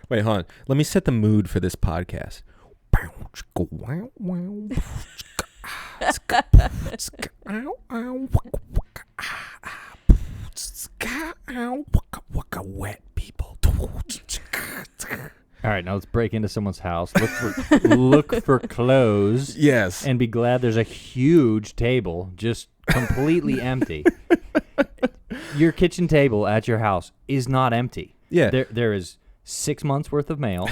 Wait, hold on. Let me set the mood for this podcast. Wet people. All right, now let's break into someone's house. Look for clothes. Yes. And be glad there's a huge table just completely empty. Your kitchen table at your house is not empty. Yeah. There is 6 months worth of mail.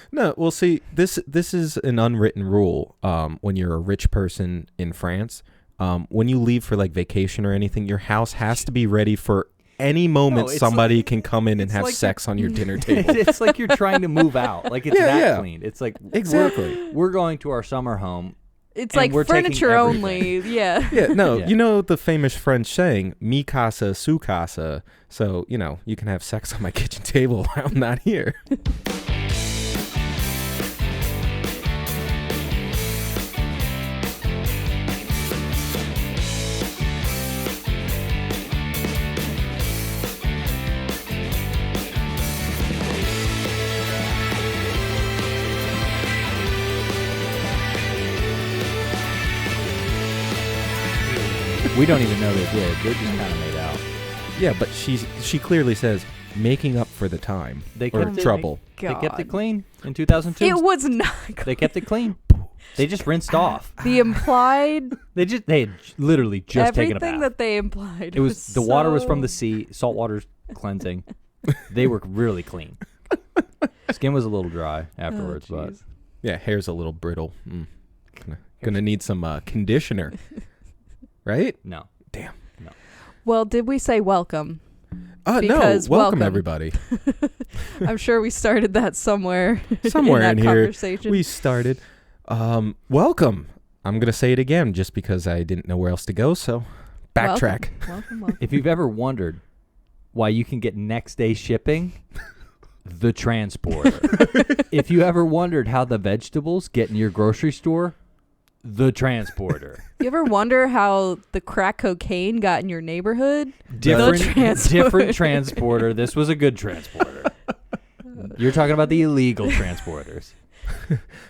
No, well, see, this is an unwritten rule when you're a rich person in France. When you leave for like vacation or anything, your house has to be ready for any moment somebody can come in and have sex on your dinner table. It's like you're trying to move out. Like it's clean. It's like exactly. We're going to our summer home. It's like furniture only. Yeah. Yeah. No, you know the famous French saying, "Mi casa, su casa." So, you can have sex on my kitchen table while I'm not here. We don't even know they did. They're just kind of made out. Yeah, but she clearly says making up for the time or trouble. They kept it clean in 2002. It was not clean. They kept it clean. They just rinsed off. The implied... They had literally just taken a bath. Everything that they implied It was the water was from the sea. Salt water's cleansing. They were really clean. Skin was a little dry afterwards, but... Yeah, hair's a little brittle. Gonna need some conditioner. Right? No. Damn. No. Well, did we say welcome? No. Welcome, everybody. I'm sure we started that somewhere. Somewhere in here. Conversation. We started. Welcome. I'm going to say it again just because I didn't know where else to go, so backtrack. Welcome. If you've ever wondered why you can get next day shipping, the transporter. If you ever wondered how the vegetables get in your grocery store, the transporter. You ever wonder how the crack cocaine got in your neighborhood? Different transporter. This was a good transporter. You're talking about the illegal transporters.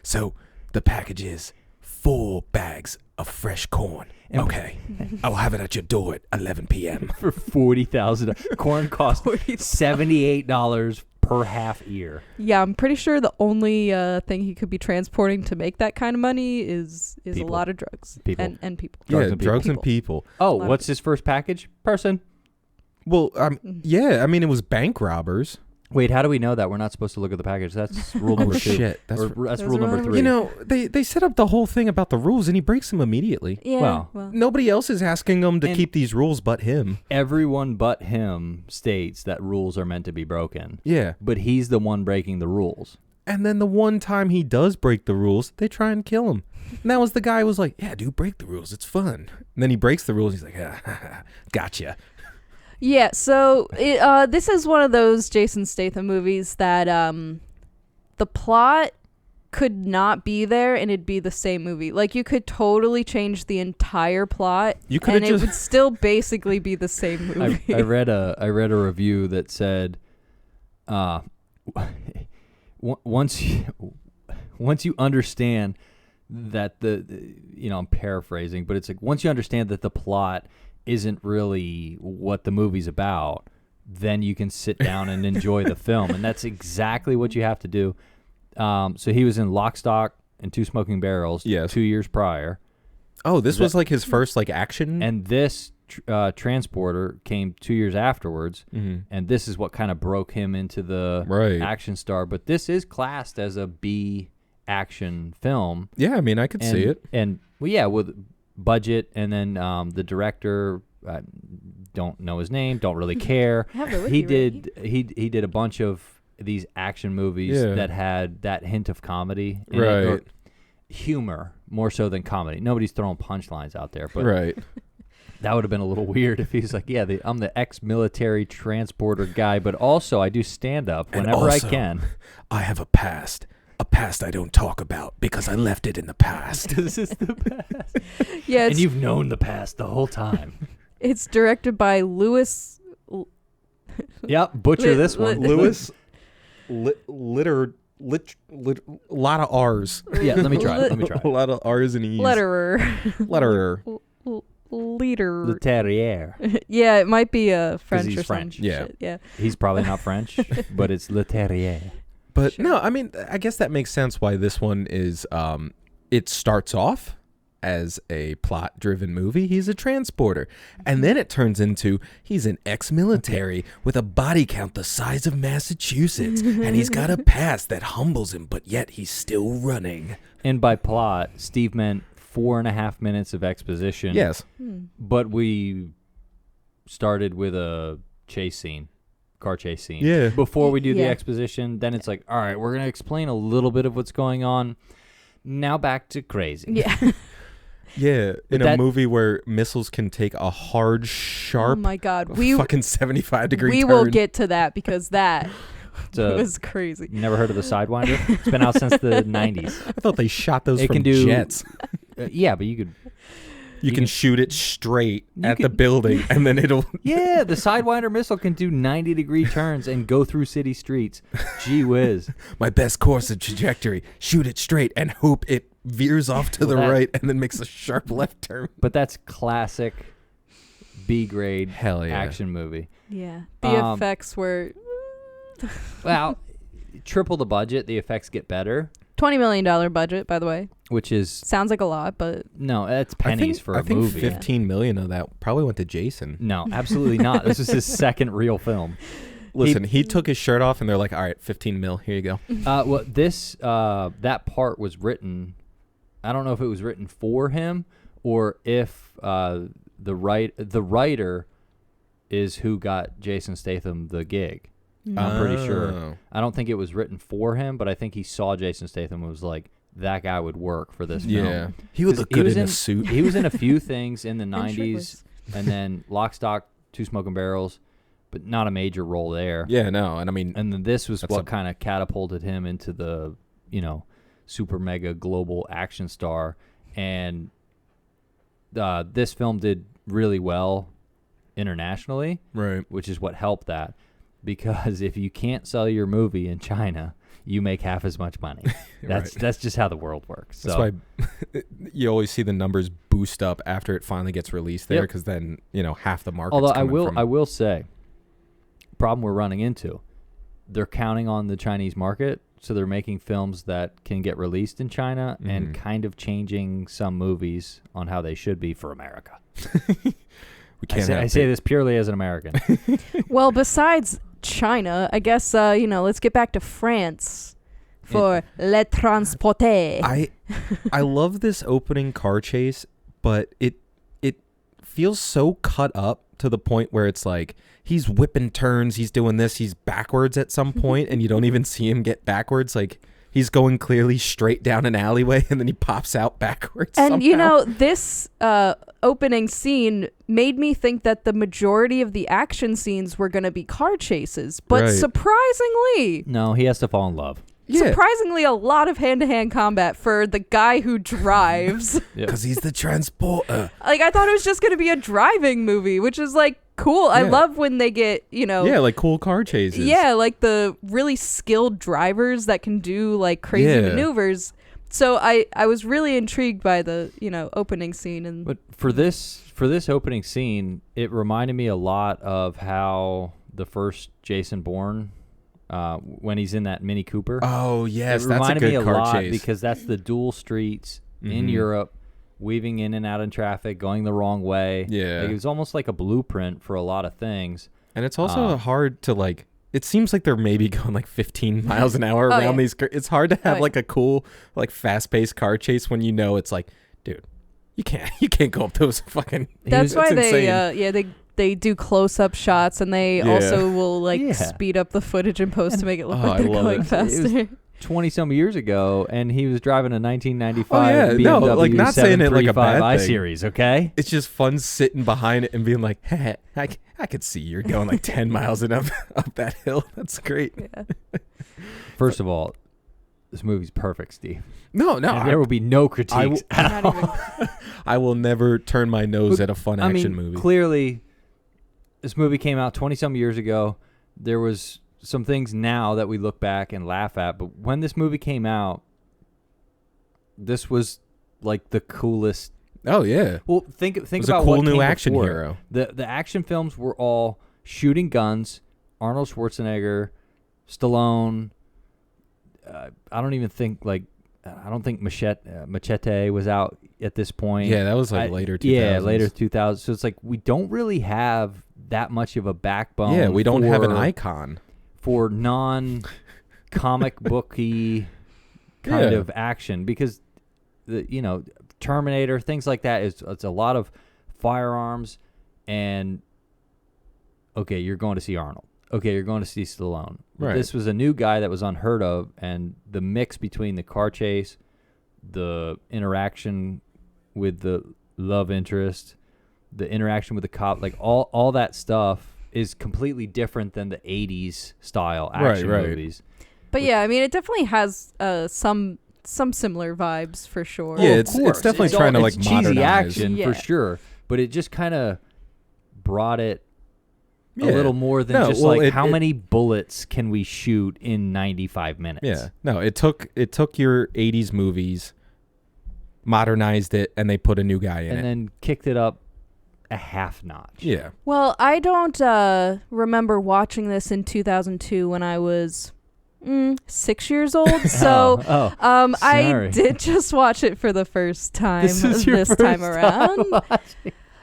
So the package is 4 bags of fresh corn. Okay. I'll have it at your door at 11 p.m. For $40,000. Corn costs $78 per half ear. Yeah, I'm pretty sure the only thing he could be transporting to make that kind of money is a lot of drugs. People. And people. Drugs and people. Oh, what's his first package? Person. Well, it was bank robbers. Wait, how do we know that? We're not supposed to look at the package. That's rule number 2. Shit. That's rule number 3. They set up the whole thing about the rules, and he breaks them immediately. Yeah. Well, nobody else is asking him to keep these rules but him. Everyone but him states that rules are meant to be broken. Yeah. But he's the one breaking the rules. And then the one time he does break the rules, they try and kill him. And that was the guy who was like, yeah, dude, break the rules. It's fun. And then he breaks the rules. He's like, gotcha. Yeah, so this is one of those Jason Statham movies that the plot could not be there and it'd be the same movie. Like, you could totally change the entire plot and it would still basically be the same movie. I read a review that said once you understand that I'm paraphrasing, but it's like once you understand that the plot isn't really what the movie's about, then you can sit down and enjoy the film. And that's exactly what you have to do. So he was in Lock, Stock, and Two Smoking Barrels 2 years prior. Oh, this was like his first action? And this Transporter came 2 years afterwards. Mm-hmm. And this is what kind of broke him into the action star. But this is classed as a B action film. Yeah, I mean, I could see it. And, with budget, and then the director, don't know his name, don't really care. He did a bunch of these action movies that had that hint of comedy in it, or humor more so than comedy. Nobody's throwing punchlines out there, but that would have been a little weird if he's like, I'm the ex-military transporter guy, but also I do stand up whenever I can. I have a past I don't talk about because I left it in the past. This is the past. Yeah, and you've known the past the whole time. It's directed by Louis. Yep, butcher this one. Louis lot of R's. Yeah, let me try. A lot of R's and E's. Letterer. Le Terrier. Yeah, it might be a French he's or French. some shit. Yeah. He's probably not French, but it's Le Terrier. But Sure. no, I mean, I guess that makes sense why this one is, it starts off as a plot-driven movie. He's a transporter. And then it turns into he's an ex-military with a body count the size of Massachusetts. And he's got a past that humbles him, but yet he's still running. And by plot, Steve meant 4.5 minutes of exposition. Yes. But we started with a car chase scene. Yeah. Before we do the Yeah. exposition, then it's like, all right, we're going to explain a little bit of what's going on. Now back to crazy. Yeah. Yeah, in a that- movie where missiles can take a hard, sharp, Oh my God. fucking 75-degree We turn. will get to that because that So, was crazy. you never heard of the Sidewinder? It's been out since the 90s. I thought they shot those It from can do- jets. Yeah, but you could... You can shoot it straight You at the can- building, and then it'll... Yeah, the Sidewinder missile can do 90-degree turns and go through city streets. Gee whiz. My best course of trajectory. Shoot it straight and hope it veers off to the Well, that- right and then makes a sharp left turn. But that's classic B-grade Hell yeah. action movie. Yeah. The effects were Well, triple the budget, the effects get better, $20 million budget, by the way. which is... Sounds like a lot, but No, that's pennies for a I think movie. 15 million of that probably went to Jason. No, absolutely not. This is his second real film. Listen, he took his shirt off and they're like, all right, 15 mil, here you go. Well, that part was written... I don't know if it was written for him or if the writer is who got Jason Statham the gig. I'm pretty sure. Oh. I don't think it was written for him, but I think he saw Jason Statham and was like, that guy would work for this film. Yeah. He would 'Cause look he good was in a suit. He was in a few things in the And 90s, shirtless. and then Lock, Stock, Two Smoking Barrels, but not a major role there. Yeah, no, and I mean... And then this was That's what a- kind of catapulted him into the, super mega global action star. And this film did really well internationally, Right. which is what helped that. Because if you can't sell your movie in China, you make half as much money. That's just how the world works. That's So, why you always see the numbers boost up after it finally gets released there, Yep. because then, half the market's although coming I will say, problem we're running into, they're counting on the Chinese market, so they're making films that can get released in China and kind of changing some movies on how they should be for America. We can't I say this purely as an American. well, besides China, I guess let's get back to France for Le Transporté. I love this opening car chase, but it feels so cut up to the point where it's like he's whipping turns, he's doing this, he's backwards at some point, and you don't even see him get backwards. Like he's going clearly straight down an alleyway, and then he pops out backwards. And somehow. this opening scene made me think that the majority of the action scenes were going to be car chases, but Right. surprisingly, No, he has to fall in love. surprisingly, a lot of hand-to-hand combat for the guy who drives. because he's the transporter. Like I thought it was just going to be a driving movie, which is like cool. I Yeah. love when they get Yeah, like cool car chases. Yeah, like the really skilled drivers that can do like crazy Yeah. maneuvers. So I was really intrigued by the, opening scene and But for this opening scene, it reminded me a lot of how the first Jason Bourne, when he's in that Mini Cooper. Oh yes, it that's a reminded good me a car lot chase. because that's the dual streets in Mhm. Europe, weaving in and out in traffic, going the wrong way. Yeah. Like, it was almost like a blueprint for a lot of things. And it's also hard to like. It seems like they're maybe going like 15 miles an hour Oh, around yeah. these. It's hard to have Oh, like a cool, like fast-paced car chase when it's like, dude, you can't go up those fucking. that's why it's they insane. they do close-up shots and they Yeah. also will like Yeah. speed up the footage in post to make it look Oh, like I they're love going it. faster. 20-some years ago, and he was driving a 1995 Oh, yeah. No, BMW like, not saying it like a 735 bad thing. I-Series, okay? It's just fun sitting behind it and being like, hey, I could see you're going like 10 miles and up that hill. That's great. Yeah. First of all, this movie's perfect, Steve. No, And I, there will be no critiques at Not all. even- I will never turn my nose But, at a fun I action mean, movie. clearly, this movie came out 20-some years ago. There was some things now that we look back and laugh at, but when this movie came out, this was like the coolest. Oh yeah. Well, think about a cool what new came action before. hero. The action films were all shooting guns. Arnold Schwarzenegger, Stallone. I don't think Machete was out at this point. Yeah, that was like later 2000s. Yeah, later 2000s. So it's like we don't really have that much of a backbone. Yeah, we don't have an icon for non-comic booky kind of action, because Terminator, things like that, it's a lot of firearms, and okay, you're going to see Arnold. Okay, you're going to see Stallone. Right. This was a new guy that was unheard of, and the mix between the car chase, the interaction with the love interest, the interaction with the cop, like all that stuff is completely different than the 80s style action movies. But yeah, I mean, it definitely has some similar vibes for sure. Yeah, it's definitely trying to like modernize. Cheesy action for sure, but it just kind of brought it a little more than how many bullets can we shoot in 95 minutes? Yeah. No, it took your 80s movies, modernized it, and they put a new guy in it. And then kicked it up a half notch. Yeah. Well, I don't remember watching this in 2002 when I was 6 years old. So I did just watch it for the first time this time around.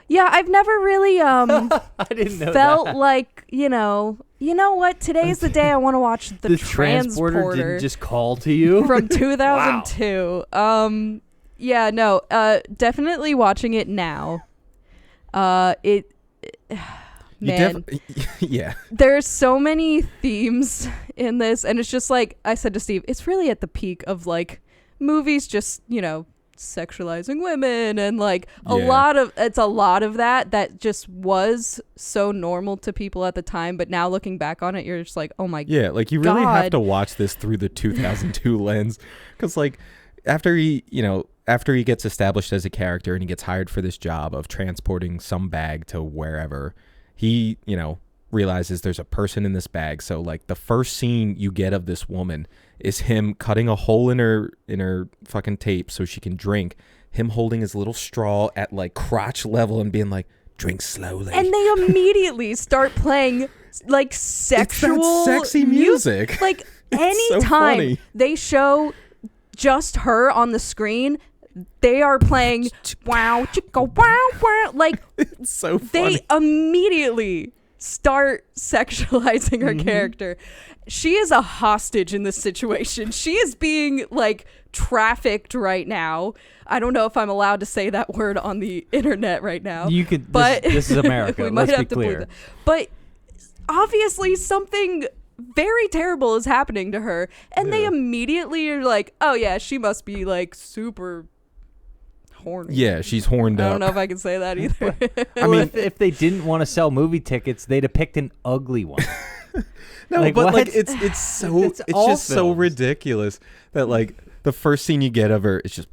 Yeah, I've never really I didn't know felt that. like, you know what? Today is the day I want to watch the Transporter didn't just call to you? From 2002. Wow. Yeah, no, definitely watching it now. Man, yeah. There's so many themes in this, and it's just like I said to Steve, it's really at the peak of like movies just, sexualizing women, and like a lot of that just was so normal to people at the time, but now looking back on it, you're just like, oh my god. Yeah, like you really have to watch this through the 2002 lens, because like after he gets established as a character and he gets hired for this job of transporting some bag to wherever, he realizes there's a person in this bag. So like the first scene you get of this woman is him cutting a hole in her fucking tape so she can drink, him holding his little straw at like crotch level and being like, drink slowly. And they immediately start playing like sexual sexy music. Like anytime so they show just her on the screen, they are playing wow chicka wow wow, like it's so funny. They immediately start sexualizing her character. She is a hostage in this situation. She is being like trafficked right now. I don't know if I'm allowed to say that word on the internet right now. You could, but this is America. Let's be clear. But obviously something very terrible is happening to her, and they immediately are like, oh yeah, she must be like super horny. Yeah, she's horned up. I don't know if I can say that either. I mean, if they didn't want to sell movie tickets, they'd have picked an ugly one. No, like, but what? like it's just so ridiculous that like the first scene you get of her is just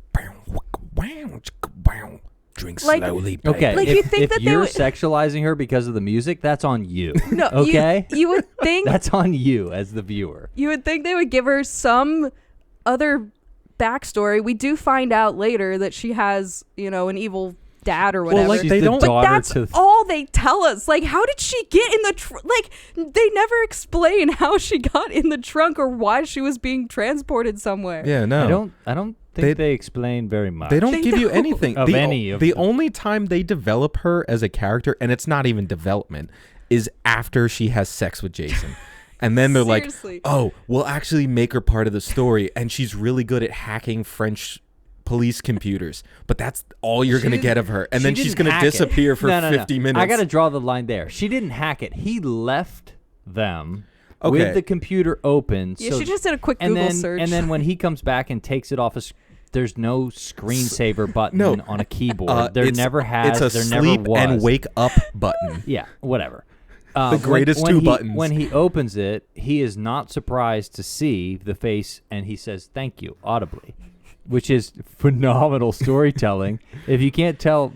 drink like, slowly. Baby. Okay, like if you're sexualizing her because of the music, that's on you. No, okay, you would think that's on you as the viewer. You would think they would give her some other backstory. We do find out later that she has, an evil dad or whatever. Well, like they don't. But that's all they tell us. Like, how did she get in the like? They never explain how she got in the trunk or why she was being transported somewhere. Yeah, no. I don't think they explain very much. They don't give you anything. The them. only time they develop her as a character, and it's not even development, is after she has sex with Jason. And then they're Seriously. like, oh, we'll actually make her part of the story, and she's really good at hacking French police computers, but that's all you're going to get of her. And then she's going to disappear for 50 minutes. I got to draw the line there. She didn't hack it. He left them with the computer open. Yeah, she just did a quick Google search. And then when he comes back and takes it off, there's no screensaver button on a keyboard. There never has. It's a there sleep never was. and wake up button. Yeah, whatever. The greatest two buttons. When he opens it, he is not surprised to see the face, and he says, thank you, audibly. Which is phenomenal storytelling. If you can't tell,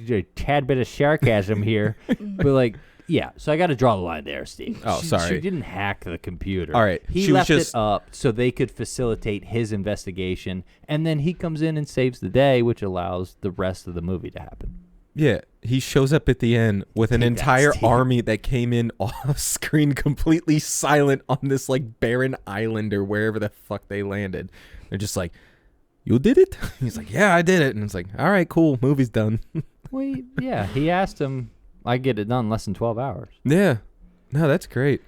a tad bit of sarcasm here, but like Yeah, so I got to draw the line there, Steve. Oh, sorry. She didn't hack the computer. All right. He left it up so they could facilitate his investigation, and then he comes in and saves the day, which allows the rest of the movie to happen. Yeah, he shows up at the end with an entire army that came in off screen, completely silent on this like barren island or wherever the fuck they landed. They're just like, "You did it?" He's like, "Yeah, I did it." And it's like, "All right, cool, movie's done." Well, yeah, he asked him, "I get it done in less than 12 hours." Yeah, no, that's great.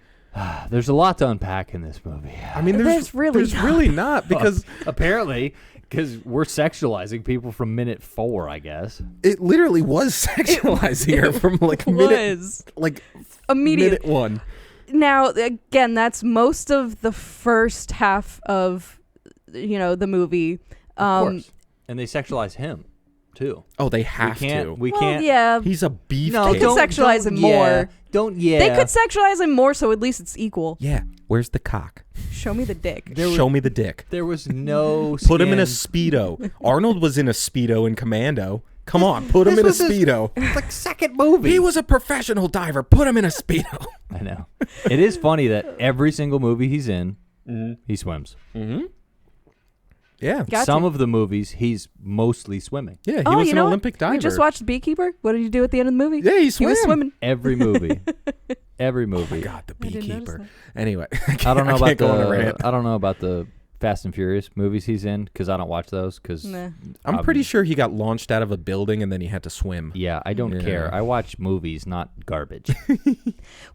There's a lot to unpack in this movie. I mean, there's really not because apparently. Because we're sexualizing people from minute 4, I guess. It literally was sexualizing her from like minute 1. Now, again, that's most of the first half of, the movie. Of course. And they sexualize him, too. Oh, they have to. We can't. Yeah. He's a beefcake. No, they could sexualize him more. They could sexualize him more, so at least it's equal. Yeah. Where's the cock? Show me the dick. Show me the dick. There was no skin. Put him in a Speedo. Arnold was in a Speedo in Commando. Come on, put him in a Speedo. It's like second movie. He was a professional diver. Put him in a Speedo. I know. It is funny that every single movie he's in, he swims. Mm-hmm. Yeah. Some of the movies, he's mostly swimming. Yeah, he was an Olympic diver. We just watched Beekeeper. What did he do at the end of the movie? Yeah, he was swimming. Every movie. Every movie. Oh my God, the Beekeeper. Anyway, I don't know about the Fast and Furious movies he's in because I don't watch those. I'm pretty sure he got launched out of a building and then he had to swim. Yeah, I don't care. I watch movies, not garbage.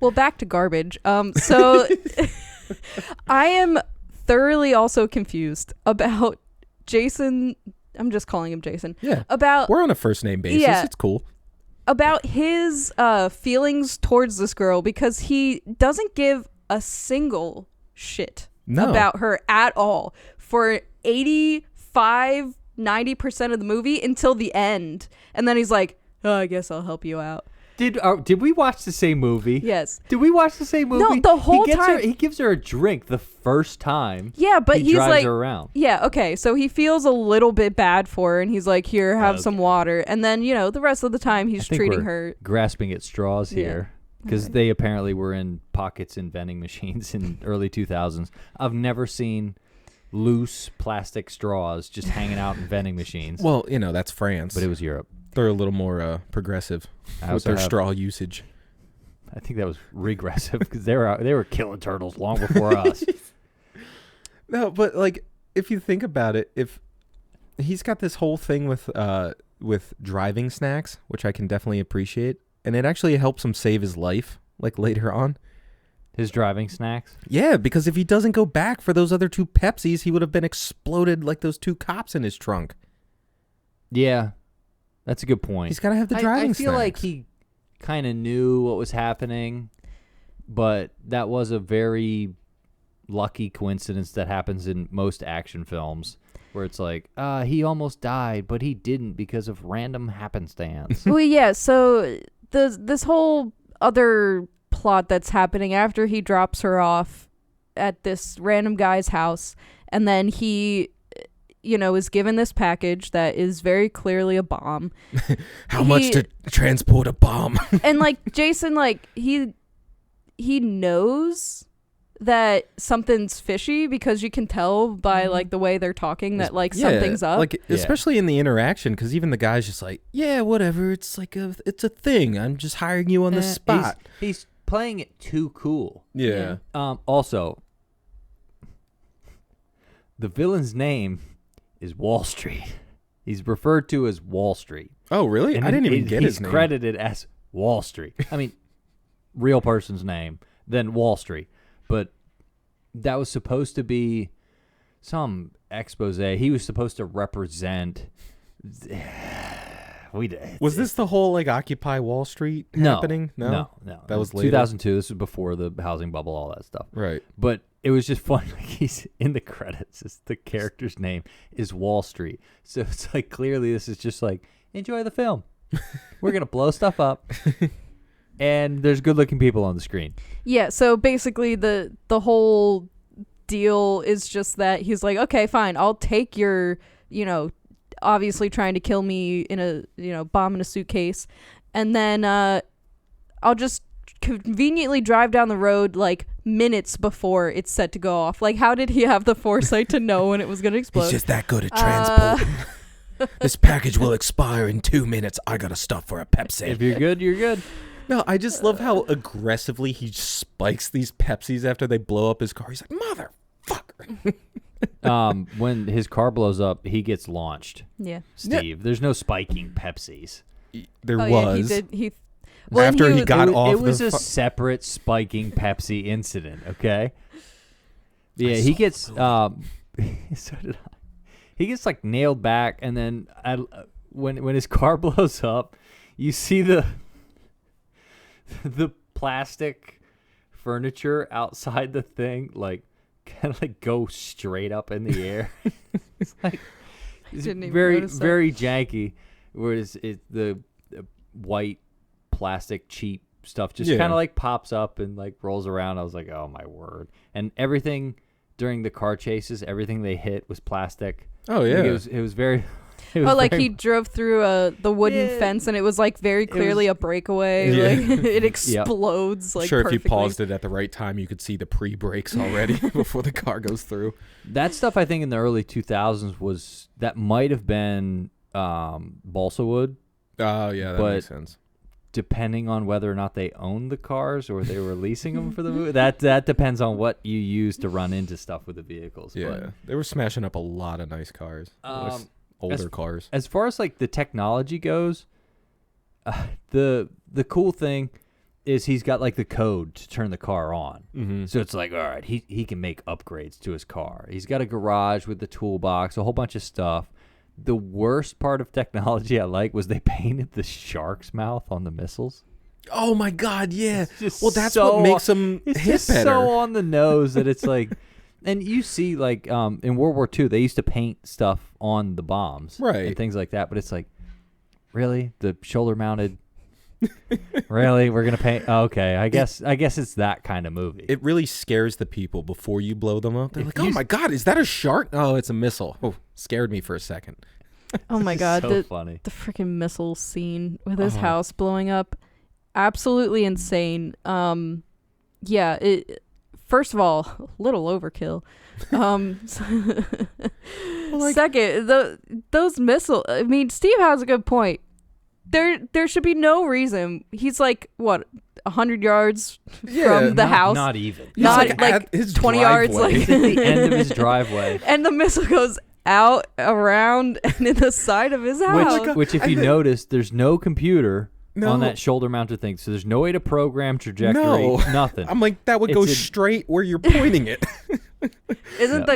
Well, back to garbage. So I am thoroughly also confused about Jason. I'm just calling him Jason. Yeah. We're on a first name basis. Yeah. It's cool. About his feelings towards this girl because he doesn't give a single shit about her at all for 85, 90% of the movie until the end. And then he's like, "Oh, I guess I'll help you out." Did we watch the same movie? Yes. Did we watch the same movie? No, the whole time. He gives her a drink the first time. Yeah, but he's drives like, her around. Yeah, okay. So he feels a little bit bad for her, and he's like, "Here, have some water." And then the rest of the time he's treating her grasping at straws here because they apparently were in pockets in vending machines in early 2000s. I've never seen loose plastic straws just hanging out in vending machines. Well, that's France, but it was Europe. They're a little more progressive with their straw usage. I think that was regressive because they were killing turtles long before us. No, but like if you think about it, if he's got this whole thing with driving snacks, which I can definitely appreciate, and it actually helps him save his life, like later on. His driving snacks? Yeah, because if he doesn't go back for those other 2 Pepsis, he would have been exploded like those 2 cops in his trunk. Yeah. That's a good point. He's got to have the driving snacks. I feel like he kind of knew what was happening, but that was a very lucky coincidence that happens in most action films where it's like, he almost died, but he didn't because of random happenstance. Well, yeah, so this whole other plot that's happening after he drops her off at this random guy's house, and then he is given this package that is very clearly a bomb. How much to transport a bomb? And Jason, he knows that something's fishy because you can tell by the way they're talking that something's up. Especially in the interaction, because even the guy's just like, yeah, whatever. It's it's a thing. I'm just hiring you on the spot. He's playing it too cool. Yeah. Also, the villain's name is Wall Street. He's referred to as Wall Street. Oh, really? I didn't even get his name. He's credited as Wall Street. I mean, real person's name, then Wall Street. But that was supposed to be some expose. He was supposed to represent... Was this the whole Occupy Wall Street happening? No. That was later. 2002. This was before the housing bubble, all that stuff. Right. But it was just fun. He's in the credits. The character's name is Wall Street. So it's clearly this is just enjoy the film. We're going to blow stuff up. And there's good-looking people on the screen. Yeah, so basically the whole deal is just that he's like, okay, fine, I'll take your, obviously trying to kill me in a, bomb in a suitcase, and then I'll just conveniently drive down the road like minutes before it's set to go off. Like, how did he have the foresight to know when it was going to explode? He's just that good at transporting. This package will expire in 2 minutes. I gotta stop for a Pepsi. If you're good, you're good. No, I just love how aggressively he spikes these Pepsis after they blow up his car. He's like, motherfucker. When his car blows up, he gets launched. Yeah. Steve, there's no spiking Pepsis. There was. Yeah, he did. After he got off it was a separate spiking Pepsi incident, okay? Yeah, he gets so did I. He gets like nailed back, and then when his car blows up, you see the plastic furniture outside the thing like kind of like go straight up in the air. It's like it's very janky. Whereas the white plastic cheap stuff just kind of like pops up and like rolls around. I was like, oh my word! And everything during the car chases, everything they hit was plastic. Oh yeah, he drove through the wooden fence, and it was like very clearly a breakaway. Like it explodes. Like sure, perfectly. if you paused it at the right time, you could see the pre-brakes already before the car goes through. That stuff, I think, in the early 2000s that might have been balsa wood. Oh yeah, that makes sense. Depending on whether or not they owned the cars or they were leasing them for the movie, that depends on what you use to run into stuff with the vehicles. Yeah, but they were smashing up a lot of nice cars, older cars. As far as like the technology goes, the cool thing is he's got like the code to turn the car on. Mm-hmm. So it's like, all right, he can make upgrades to his car. He's got a garage with the toolbox, a whole bunch of stuff. The worst part of technology I like was they painted the shark's mouth on the missiles. Oh my God, yeah. Well, that's what makes them hit better. It's just so on the nose that it's like, and you see like in World War II, they used to paint stuff on the bombs, right, and things like that. But it's like, really, the shoulder mounted. Really, we're gonna paint? Oh, okay, I guess it's that kind of movie. It really scares the people before you blow them up. They're like, "Oh my God, is that a shark? Oh, it's a missile." Oh, scared me for a second. Oh my God, so funny. The freaking missile scene with his house blowing up, absolutely insane. Yeah. First of all, a little overkill. Second, those missiles. I mean, Steve has a good point. There should be no reason. He's like, what, 100 yards from the house? Not even. Not like his 20 driveway. yards. Like at the end of his driveway. And the missile goes out, around, and in the side of his house. Which if you notice, there's no computer on that shoulder-mounted thing. So there's no way to program trajectory, nothing. I'm like, that would go straight where you're pointing it. Isn't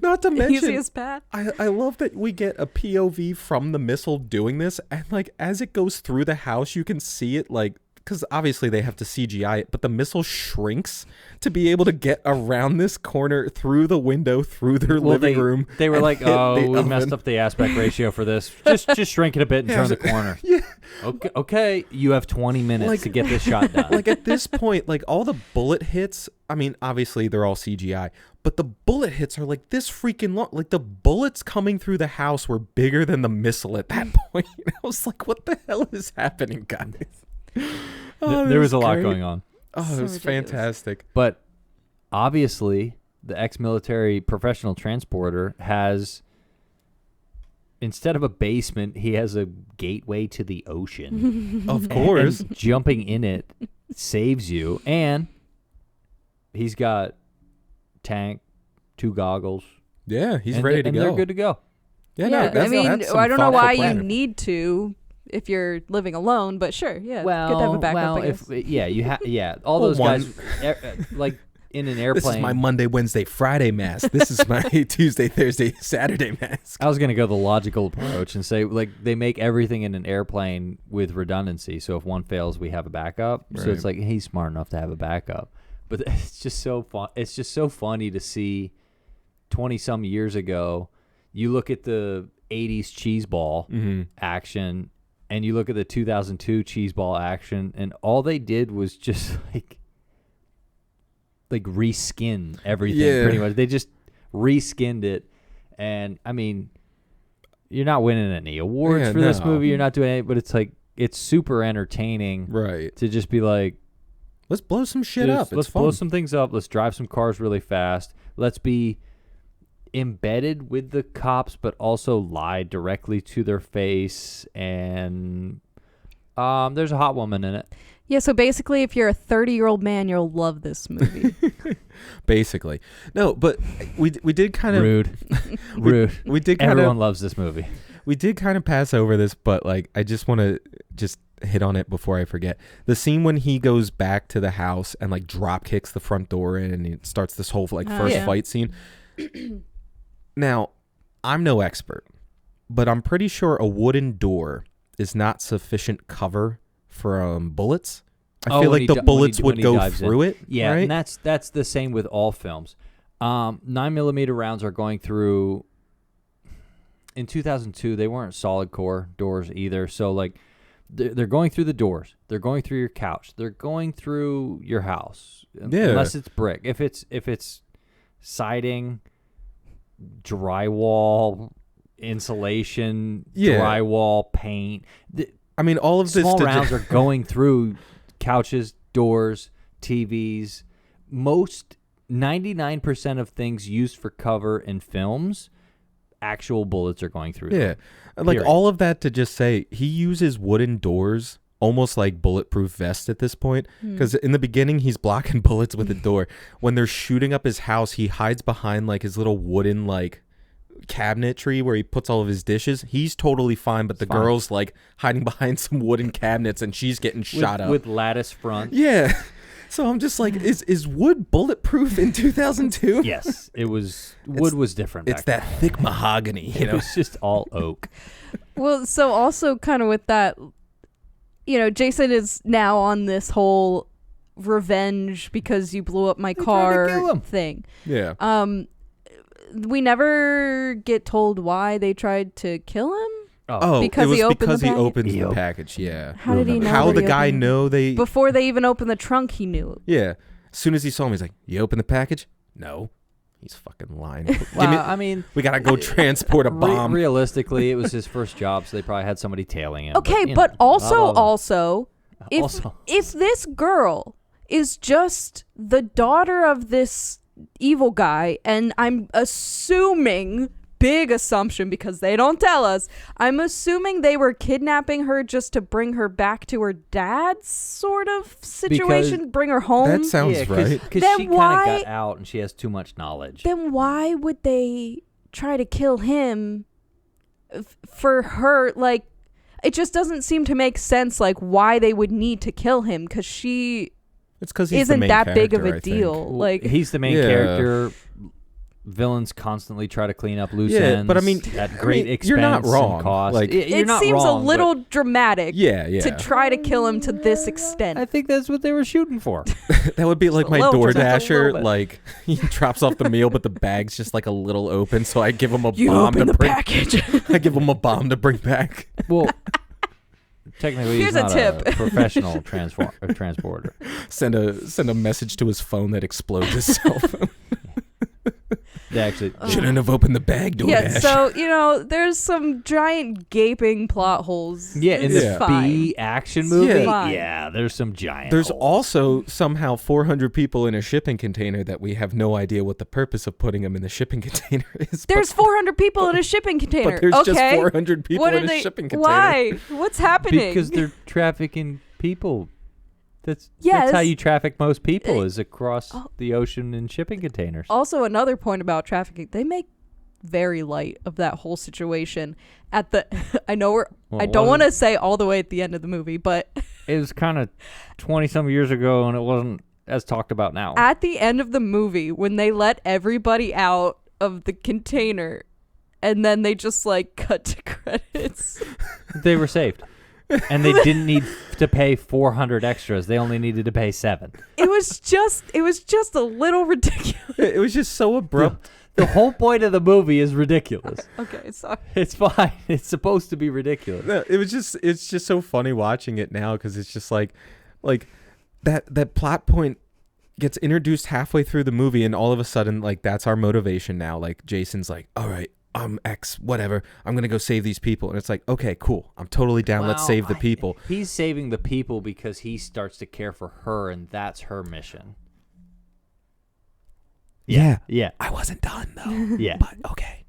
not to mention, easiest path? I love that we get a POV from the missile doing this, and like as it goes through the house, you can see it like, because obviously they have to CGI it, but the missile shrinks to be able to get around this corner through the window, through their living room. They were like, oh, we messed up the aspect ratio for this. Just shrink it a bit and turn the corner. Yeah. Okay, you have 20 minutes to get this shot done. Like at this point, like all the bullet hits, I mean, obviously they're all CGI, but the bullet hits are like this freaking long. Like the bullets coming through the house were bigger than the missile at that point. I was like, what the hell is happening, guys? There was a lot going on. Oh, it was fantastic. But obviously, the ex-military professional transporter has, instead of a basement, he has a gateway to the ocean. Of course. And jumping in it saves you. And he's got tank, 2 goggles. Yeah, he's ready to go. And they're good to go. Yeah, no, I mean, I don't know why planning. you need to if you're living alone, but sure, yeah, good to have a backup. All those guys, like in an airplane. This is my Monday, Wednesday, Friday mask. This is my Tuesday, Thursday, Saturday mask. I was gonna go the logical approach and say, like, they make everything in an airplane with redundancy, so if one fails, we have a backup. Right. So it's like he's smart enough to have a backup, but it's just so fun. It's just so funny to see 20-some years ago. You look at the 80s cheeseball action. And you look at the 2002 cheeseball action, and all they did was just like reskin everything pretty much. They just reskinned it, and I mean, you're not winning any awards for this movie. You're not doing anything, but it's like it's super entertaining, right? To just be like, Let's blow some shit up. Let's blow some things up. Let's drive some cars really fast. Let's be embedded with the cops, but also lie directly to their face. And there's a hot woman in it. Yeah, so basically, if you're a 30-year-old man, you'll love this movie. Basically. No, but we did kind of... Rude. We did kind Everyone loves this movie. We did kind of pass over this, but like I just want to just hit on it before I forget. The scene when he goes back to the house and like drop kicks the front door in and he starts this whole like first fight scene. Now, I'm no expert, but I'm pretty sure a wooden door is not sufficient cover for bullets. I feel like the bullets would go through it. Yeah, right? and that's the same with all films. 9mm rounds are going through. In 2002, they weren't solid core doors either. So like, they're going through the doors. They're going through your couch. They're going through your house. Yeah. Unless it's brick. If it's siding, drywall, insulation, drywall, paint. I mean, all of this small rounds are going through couches, doors, TVs. Most 99% of things used for cover in films, actual bullets are going through. Yeah, like all of that to just say he uses wooden doors almost like bulletproof vests at this point, because in the beginning he's blocking bullets with a door. When they're shooting up his house, he hides behind like his little wooden like cabinetry where he puts all of his dishes. He's totally fine, but the girl's like hiding behind some wooden cabinets and she's getting shot up with lattice front. Yeah. So I'm just like, is wood bulletproof in 2002? Yes, it was. Wood was different. It's that thick mahogany. It was just all oak. Well, so also kind of with that, Jason is now on this whole revenge because you blew up my car thing. Yeah. We never get told why they tried to kill him. Oh, because he opens the package. Yeah. How did he know? How the guy know they... Before they even opened the trunk, he knew. Yeah. As soon as he saw him, he's like, "You open the package?" No. He's fucking lying. I mean... We got to go transport a bomb. Realistically, it was his first job, so they probably had somebody tailing him. Okay, but also, if this girl is just the daughter of this evil guy, and I'm assuming... Big assumption because they don't tell us. I'm assuming they were kidnapping her just to bring her back to her dad's sort of situation, bring her home. That sounds right. Because she kind of got out and she has too much knowledge. Then why would they try to kill him for her? Like, it just doesn't seem to make sense, like, why they would need to kill him because she isn't that big of a deal. Like, he's the main character. Villains constantly try to clean up loose ends. But I mean, at great expense you're not wrong. And cost. Like, you're not seems wrong, a little dramatic. Yeah. To try to kill him to this extent. I think that's what they were shooting for. That would be like my DoorDasher. Like he drops off the meal, but the bag's just like a little open. So I give him a bomb to bring. Package. I give him a bomb to bring back. Well. Technically, he's not a professional transporter. Send a message to his phone that explodes his cell phone. They actually shouldn't have opened the bag door. Yeah, so there's some giant gaping plot holes. Yeah, in the B action movie. Yeah, there's some giant. There's holes. also somehow 400 people in a shipping container that we have no idea what the purpose of putting them in the shipping container is. There's 400 people in a shipping container. But there's just 400 people in a shipping container. Why? What's happening? Because they're trafficking people. That's how you traffic most people is across the ocean in shipping containers. Also, another point about trafficking, they make very light of that whole situation at the I don't want to say all the way at the end of the movie, but it was kind of 20 some years ago and it wasn't as talked about now. At the end of the movie when they let everybody out of the container and then they just like cut to credits. They were saved. And they didn't need to pay 400 extras. They only needed to pay 7. It was just a little ridiculous. It was just so abrupt. The whole point of the movie is ridiculous. Okay, sorry. It's fine. It's supposed to be ridiculous. No, it's just so funny watching it now because it's just like that plot point gets introduced halfway through the movie and all of a sudden like that's our motivation now. Like Jason's like, all right, X, whatever. I'm going to go save these people. And it's like, okay, cool. I'm totally down. Let's save the people. He's saving the people because he starts to care for her, and that's her mission. Yeah. Yeah. I wasn't done, though. Yeah. But, okay.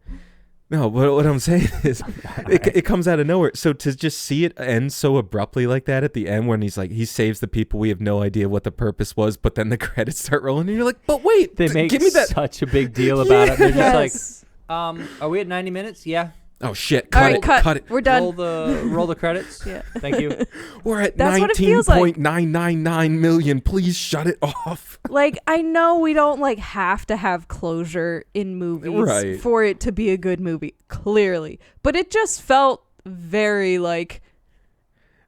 No, but what I'm saying is it comes out of nowhere. So to just see it end so abruptly like that at the end when he's like, he saves the people. We have no idea what the purpose was. But then the credits start rolling and you're like, but wait. They make give me that. such a big deal about it. They're just like, are we at 90 minutes? Yeah. Oh, shit. Cut it. We're done. Roll the credits. Yeah. Thank you. We're at 19.999 million. Please shut it off. Like, I know we don't like have to have closure in movies for it to be a good movie, clearly. But it just felt very like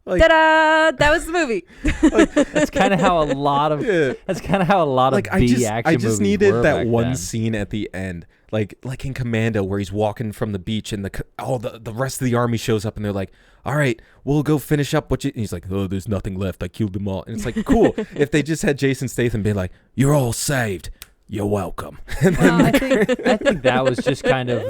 ta-da! That was the movie. That's kind of how a lot of that's kind of how a lot of B action movies I just needed were that back one then. scene at the end. Like in Commando where he's walking from the beach and the rest of the army shows up and they're like, all right, we'll go finish up what you... And he's like, oh, there's nothing left. I killed them all. And it's like, cool. If they just had Jason Statham being like, you're all saved. You're welcome. And I think that was just kind of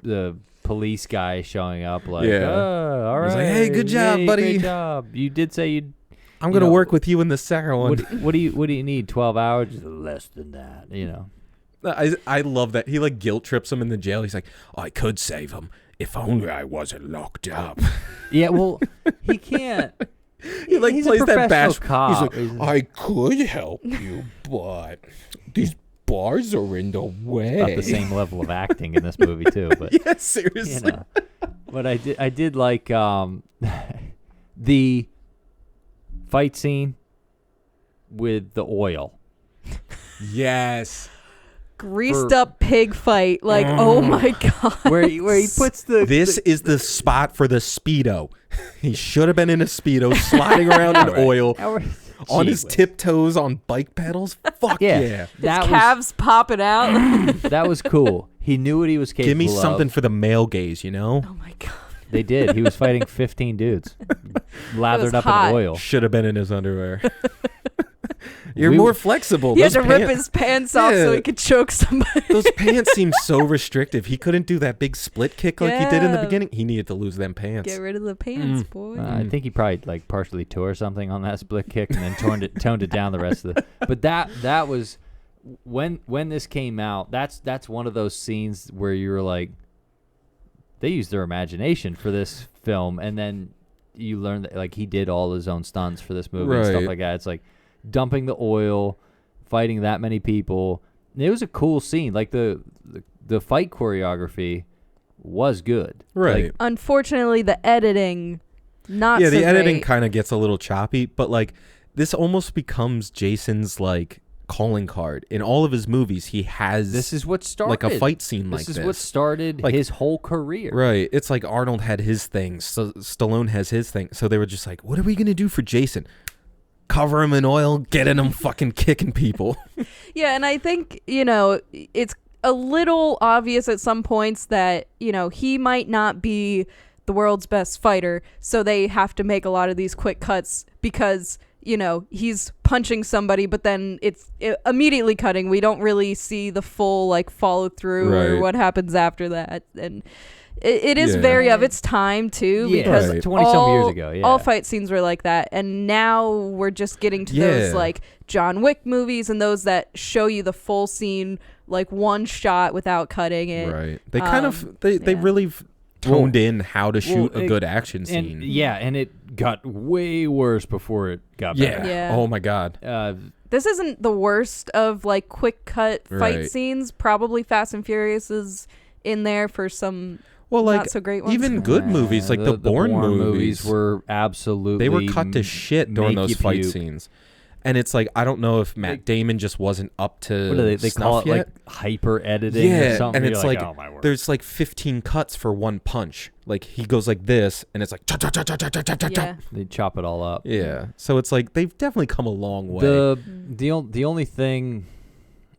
the police guy showing up like, oh, all right. He's like, hey, good job, buddy. Great job. You did say you'd... I'm going to work with you in the second one. What do you need? 12 hours? Less than that, I love that. He like guilt trips him in the jail. He's like, I could save him if only I wasn't locked up. Yeah, well, he can't. He like he's plays a that bash. cop. He's like, I could help you, but these bars are in the way. About the same level of acting in this movie too, but yeah, seriously. But I did like the fight scene with the oil. Yes. Greased up pig fight. Like, oh my God. Where he puts the... This is the spot for the Speedo. He should have been in a Speedo sliding around in oil on his tiptoes on bike pedals. Fuck yeah. His calves popping out. That was cool. He knew what he was capable of. Give me something for the male gaze, you know? Oh my God. They did. He was fighting 15 dudes. Lathered up hot. in oil. Should have been in his underwear. You're more flexible. He had to rip his pants off so he could choke somebody. Those pants seem so restrictive. He couldn't do that big split kick like he did in the beginning. He needed to lose them pants. Get rid of the pants, boy. I think he probably like partially tore something on that split kick and then toned it down the rest of the. But that was when this came out. That's one of those scenes where you were like, they used their imagination for this film, and then you learn that like he did all his own stunts for this movie and stuff like that. It's like dumping the oil, fighting that many people. It was a cool scene. Like the fight choreography was good. Right. Like, unfortunately, the editing, not so the editing great. kind of gets a little choppy, but like this almost becomes Jason's like calling card. In all of his movies, he has this is what started like a fight scene like this. This is what started like, his whole career. Right. It's like Arnold had his thing, so Stallone has his thing. So they were just like, what are we going to do for Jason? Cover him in oil, getting him fucking kicking people. Yeah, and I think, it's a little obvious at some points that, he might not be the world's best fighter, so they have to make a lot of these quick cuts because, he's punching somebody, but then it's immediately cutting. We don't really see the full, like, follow through or what happens after that. And it is very of its time too, because 20-some years ago, all fight scenes were like that, and now we're just getting to those like John Wick movies and those that show you the full scene, like one shot without cutting it. Right. They kind of they really toned in how to shoot a good action scene. And it got way worse before it got better. Yeah. Oh my God. This isn't the worst of like quick cut fight scenes. Probably Fast and Furious is in there for some. Well, like not so great ones. Even good movies like the Bourne movies were absolutely they were cut to shit during those fight scenes. And it's like I don't know if Matt Damon just wasn't up to what do they call it, like hyper editing or something. And it's like oh, my word. There's like 15 cuts for one punch. Like he goes like this and it's like they chop it all up. Yeah. So it's like they've definitely come a long way. The only thing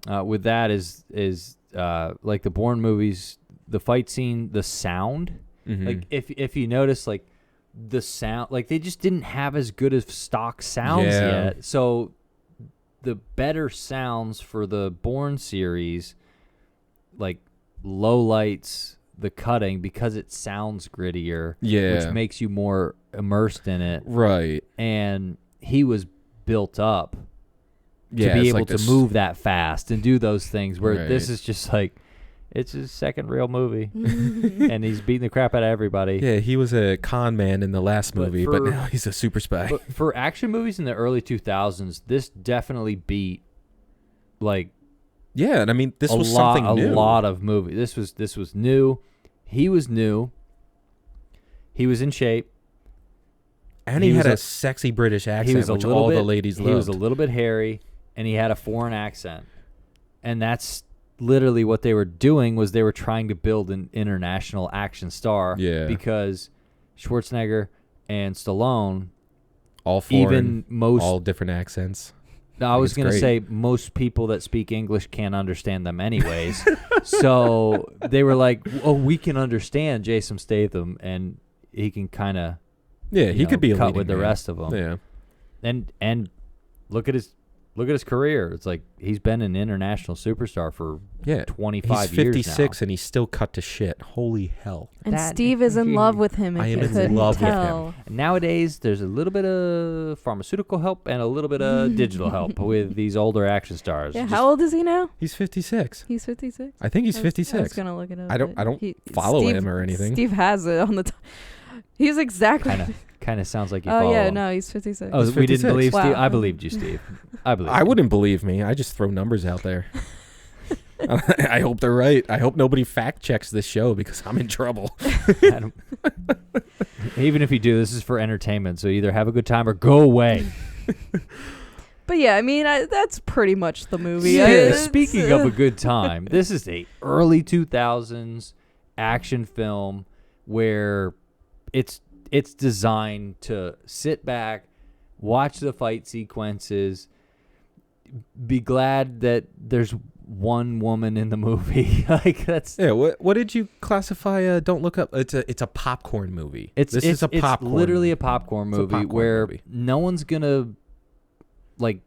with that is like the Bourne movies, the fight scene, the sound. Mm-hmm. Like if you notice, like the sound, like they just didn't have as good of stock sounds yet. So the better sounds for the Bourne series, like low lights, the cutting, because it sounds grittier, which makes you more immersed in it. Right. And he was built up to be able to move that fast and do those things, where this is just like, it's his second real movie, and he's beating the crap out of everybody. Yeah, he was a con man in the last movie, but now he's a super spy. But for action movies in the early 2000s, this definitely beat, like... Yeah, and I mean, this was something new. A lot of movie. This was new. He was new. He was in shape. And he had a sexy British accent, which all the ladies loved. He was a little bit hairy, and he had a foreign accent. And that's literally what they were doing, was they were trying to build an international action star. Yeah. Because Schwarzenegger and Stallone, all foreign, even all different accents. No, I was going to say most people that speak English can't understand them anyways. So they were like, oh, we can understand Jason Statham, and he can kind of he could be a cut with the rest of them. Yeah. And look at his career. It's like he's been an international superstar for 25 he's years 56 now. and he's still cut to shit. Holy hell. And Steve is in love with him. I am in love with him. Nowadays, there's a little bit of pharmaceutical help and a little bit of digital help with these older action stars. Yeah, how old is he now? He's 56. He's 56? I think he's 56. I was going to look it up. I don't follow him or anything. Steve has it on the top. He's exactly... Kind of sounds like you follow him. No, he's 56. Oh, he's we didn't believe wow. Steve? I believed you, Steve. I wouldn't believe me. I just throw numbers out there. I hope they're right. I hope nobody fact checks this show, because I'm in trouble. Even if you do, this is for entertainment, so either have a good time or go away. But yeah, I mean, that's pretty much the movie. Yeah, speaking of a good time, this is a early 2000s action film where it's designed to sit back, watch the fight sequences, be glad that there's one woman in the movie. Like, that's What did you classify? Don't Look Up. It's a popcorn movie. It's literally a popcorn movie where no one's gonna, like,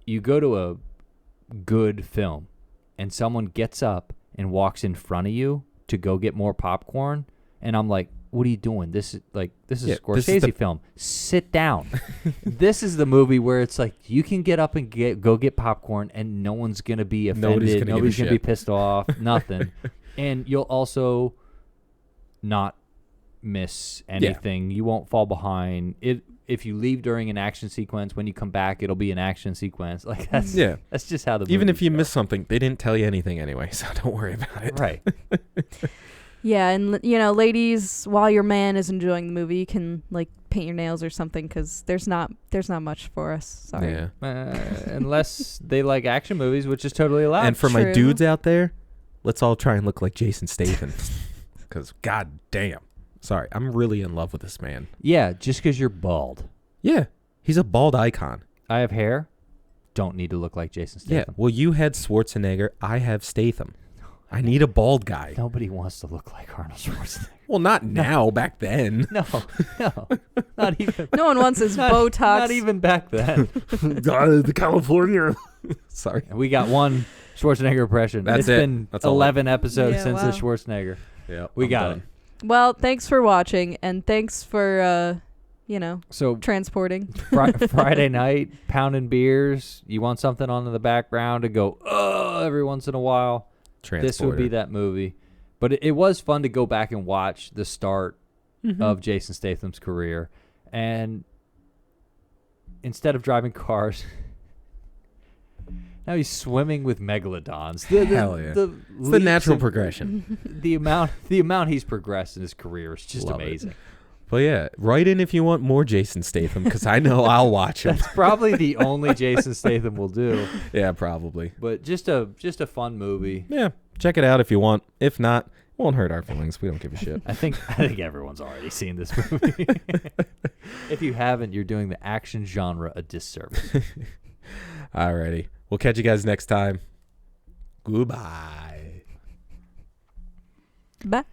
you go to a good film and someone gets up and walks in front of you to go get more popcorn, and I'm like, what are you doing? This is a Scorsese film. Sit down. This is the movie where it's like you can get up and go get popcorn, and no one's gonna be offended. Nobody's gonna be pissed off. Nothing. And you'll also not miss anything. You won't fall behind. If you leave during an action sequence, when you come back, it'll be an action sequence. Like that's just how the movie even if you miss something, they didn't tell you anything anyway, so don't worry about it. Right. Yeah, and ladies, while your man is enjoying the movie, you can like paint your nails or something, because there's not much for us. Sorry. Yeah. Unless they like action movies, which is totally allowed. And for my dudes out there, let's all try and look like Jason Statham, because god damn. Sorry, I'm really in love with this man. Yeah, just because you're bald. Yeah, he's a bald icon. I have hair. Don't need to look like Jason Statham. Yeah, well, you had Schwarzenegger. I have Statham. I need a bald guy. Nobody wants to look like Arnold Schwarzenegger. Well, not now. Back then. No, not even. No one wants his Botox. Not even back then. The California. Sorry. We got one Schwarzenegger impression. It's been 11 episodes since the Schwarzenegger. Yeah, we got it. Well, thanks for watching, and thanks for transporting. Friday night, pounding beers. You want something on in the background to go every once in a while. This would be that movie. But it was fun to go back and watch the start of Jason Statham's career. And instead of driving cars, now he's swimming with megalodons. Hell yeah. It's the natural progression. The amount he's progressed in his career is just amazing. But yeah, write in if you want more Jason Statham, because I know I'll watch him. That's probably the only Jason Statham will do. Yeah, probably. But just a fun movie. Yeah, check it out if you want. If not, it won't hurt our feelings. We don't give a shit. I think everyone's already seen this movie. If you haven't, you're doing the action genre a disservice. Alrighty. We'll catch you guys next time. Goodbye. Bye.